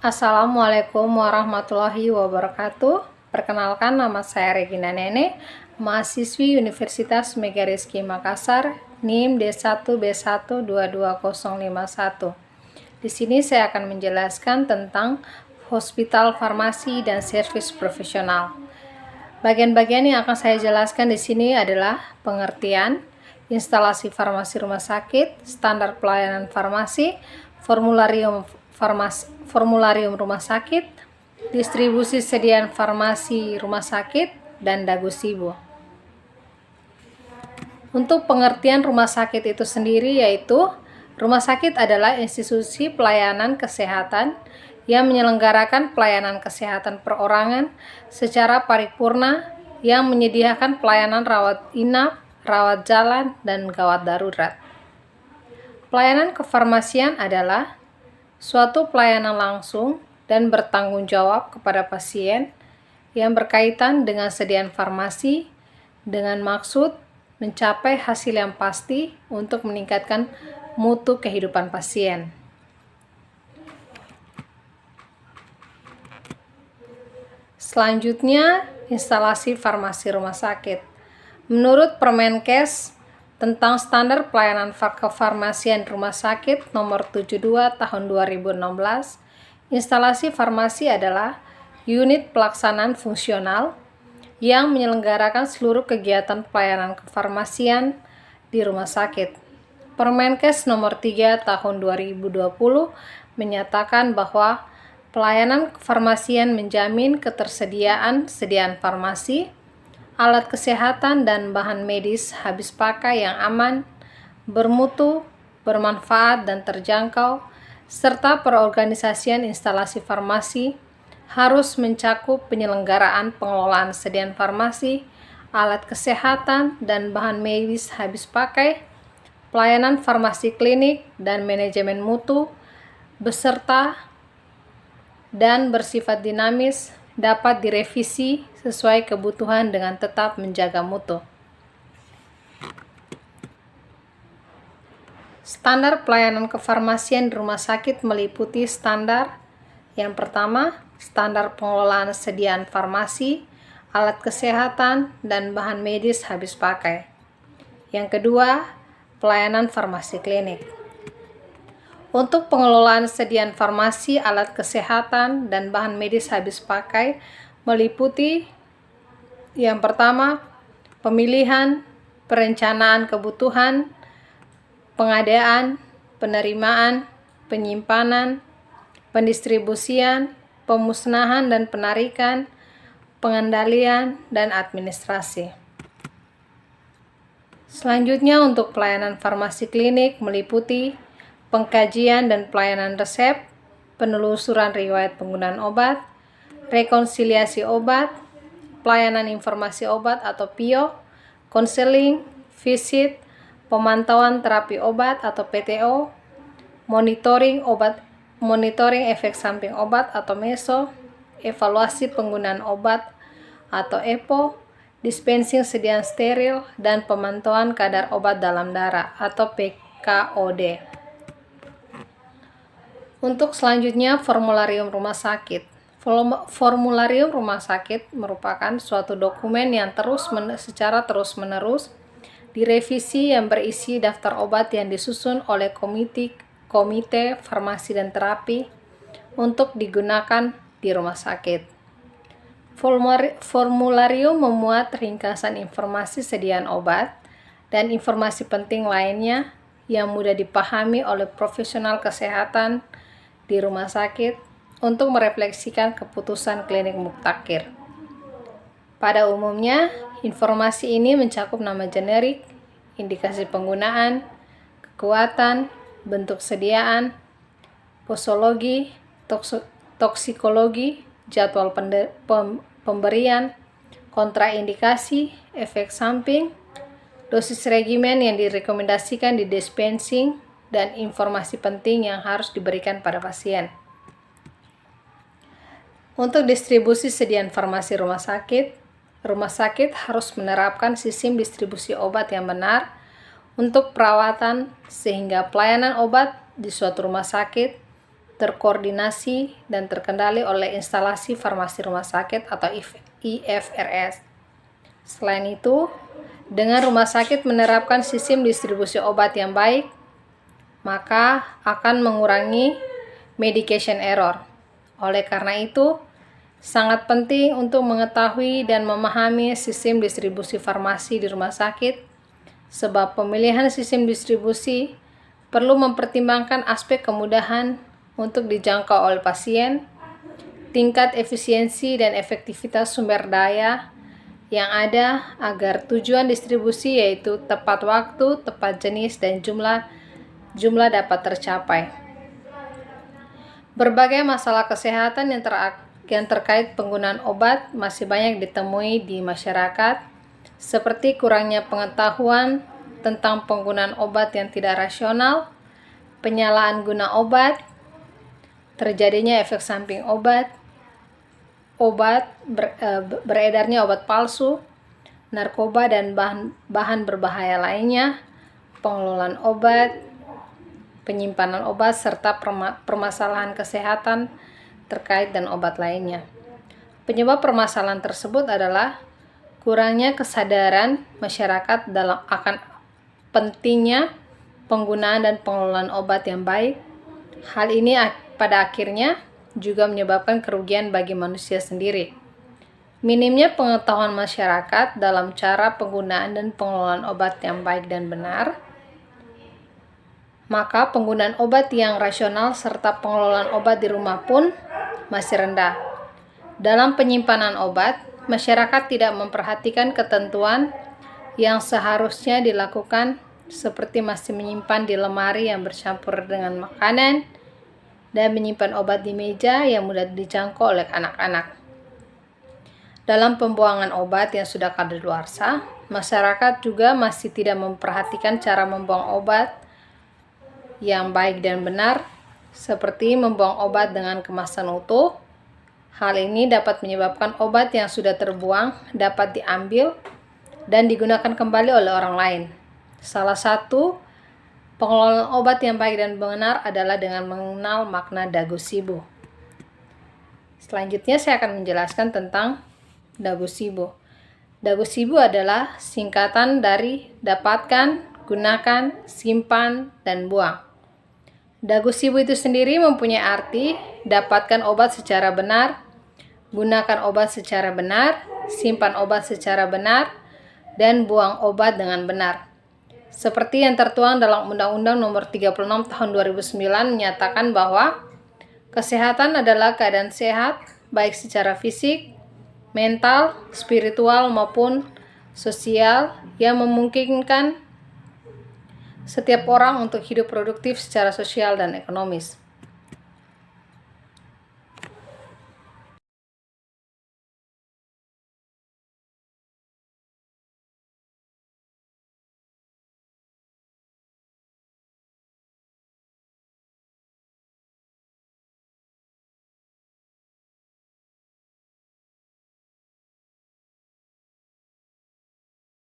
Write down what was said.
Assalamualaikum warahmatullahi wabarakatuh. Perkenalkan, nama saya Regina Nene, mahasiswi Universitas Mega Rizky Makassar, NIM D1B1222051. Di sini saya akan menjelaskan tentang hospital farmasi dan servis profesional. Bagian-bagian yang akan saya jelaskan di sini adalah pengertian, instalasi farmasi rumah sakit, standar pelayanan farmasi, formularium rumah sakit, distribusi sediaan farmasi rumah sakit, dan dagusibu. Untuk pengertian rumah sakit itu sendiri yaitu, rumah sakit adalah institusi pelayanan kesehatan yang menyelenggarakan pelayanan kesehatan perorangan secara paripurna yang menyediakan pelayanan rawat inap, rawat jalan, dan gawat darurat. Pelayanan kefarmasian adalah suatu pelayanan langsung dan bertanggung jawab kepada pasien yang berkaitan dengan sediaan farmasi dengan maksud mencapai hasil yang pasti untuk meningkatkan mutu kehidupan pasien. Selanjutnya, instalasi farmasi rumah sakit. Menurut Permenkes tentang standar pelayanan kefarmasian rumah sakit nomor 72 tahun 2016, instalasi farmasi adalah unit pelaksanaan fungsional yang menyelenggarakan seluruh kegiatan pelayanan kefarmasian di rumah sakit. Permenkes nomor 3 tahun 2020 menyatakan bahwa pelayanan kefarmasian menjamin ketersediaan sediaan farmasi, alat kesehatan, dan bahan medis habis pakai yang aman, bermutu, bermanfaat, dan terjangkau, serta perorganisasian instalasi farmasi harus mencakup penyelenggaraan pengelolaan sediaan farmasi, alat kesehatan, dan bahan medis habis pakai, pelayanan farmasi klinik, dan manajemen mutu, beserta dan bersifat dinamis, dapat direvisi sesuai kebutuhan dengan tetap menjaga mutu. Standar pelayanan kefarmasian di rumah sakit meliputi standar yang pertama, standar pengelolaan sediaan farmasi, alat kesehatan, dan bahan medis habis pakai. Yang kedua, pelayanan farmasi klinik. Untuk pengelolaan sediaan farmasi, alat kesehatan, dan bahan medis habis pakai meliputi yang pertama, pemilihan, perencanaan kebutuhan, pengadaan, penerimaan, penyimpanan, pendistribusian, pemusnahan dan penarikan, pengendalian, dan administrasi. Selanjutnya, untuk pelayanan farmasi klinik meliputi pengkajian dan pelayanan resep, penelusuran riwayat penggunaan obat, rekonsiliasi obat, pelayanan informasi obat atau PIO, konseling, visit, pemantauan terapi obat atau PTO, monitoring efek samping obat atau MESO, evaluasi penggunaan obat atau EPO, dispensing sediaan steril, dan pemantauan kadar obat dalam darah atau PKOD. Untuk selanjutnya, formularium rumah sakit. Formularium rumah sakit merupakan suatu dokumen yang secara terus-menerus direvisi yang berisi daftar obat yang disusun oleh komite farmasi dan terapi untuk digunakan di rumah sakit. Formularium memuat ringkasan informasi sediaan obat dan informasi penting lainnya yang mudah dipahami oleh profesional kesehatan di rumah sakit untuk merefleksikan keputusan klinik muktakhir. Pada umumnya, informasi ini mencakup nama generik, indikasi penggunaan, kekuatan, bentuk sediaan, posologi, toksikologi, jadwal pemberian, kontraindikasi, efek samping, dosis regimen yang direkomendasikan di dispensing, dan informasi penting yang harus diberikan pada pasien. Untuk distribusi sediaan farmasi rumah sakit harus menerapkan sistem distribusi obat yang benar untuk perawatan sehingga pelayanan obat di suatu rumah sakit terkoordinasi, dan terkendali oleh instalasi farmasi rumah sakit atau IFRS. Selain itu, dengan rumah sakit menerapkan sistem distribusi obat yang baik, maka akan mengurangi medication error. Oleh karena itu, sangat penting untuk mengetahui dan memahami sistem distribusi farmasi di rumah sakit, sebab pemilihan sistem distribusi perlu mempertimbangkan aspek kemudahan untuk dijangkau oleh pasien, tingkat efisiensi dan efektivitas sumber daya yang ada agar tujuan distribusi yaitu tepat waktu, tepat jenis, dan jumlah dapat tercapai. Berbagai masalah kesehatan yang terkait penggunaan obat masih banyak ditemui di masyarakat, seperti kurangnya pengetahuan tentang penggunaan obat yang tidak rasional, penyalahgunaan guna obat, terjadinya efek samping obat, beredarnya obat palsu, narkoba dan bahan berbahaya lainnya, pengelolaan obat, penyimpanan obat, serta permasalahan kesehatan terkait dan obat lainnya. Penyebab permasalahan tersebut adalah kurangnya kesadaran masyarakat akan pentingnya penggunaan dan pengelolaan obat yang baik. Hal ini pada akhirnya juga menyebabkan kerugian bagi manusia sendiri. Minimnya pengetahuan masyarakat dalam cara penggunaan dan pengelolaan obat yang baik dan benar, maka penggunaan obat yang rasional serta pengelolaan obat di rumah pun masih rendah. Dalam penyimpanan obat, masyarakat tidak memperhatikan ketentuan yang seharusnya dilakukan, seperti masih menyimpan di lemari yang bercampur dengan makanan dan menyimpan obat di meja yang mudah dijangkau oleh anak-anak. Dalam pembuangan obat yang sudah kadaluarsa, masyarakat juga masih tidak memperhatikan cara membuang obat yang baik dan benar, seperti membuang obat dengan kemasan utuh. Hal ini dapat menyebabkan obat yang sudah terbuang dapat diambil dan digunakan kembali oleh orang lain. Salah satu pengelolaan obat yang baik dan benar adalah dengan mengenal makna dagosibo. Selanjutnya saya akan menjelaskan tentang dagosibo. Dagosibo adalah singkatan dari dapatkan, gunakan, simpan, dan buang. Dagosibo itu sendiri mempunyai arti dapatkan obat secara benar, gunakan obat secara benar, simpan obat secara benar, dan buang obat dengan benar. Seperti yang tertuang dalam Undang-Undang Nomor 36 Tahun 2009 menyatakan bahwa kesehatan adalah keadaan sehat baik secara fisik, mental, spiritual maupun sosial yang memungkinkan setiap orang untuk hidup produktif secara sosial dan ekonomis.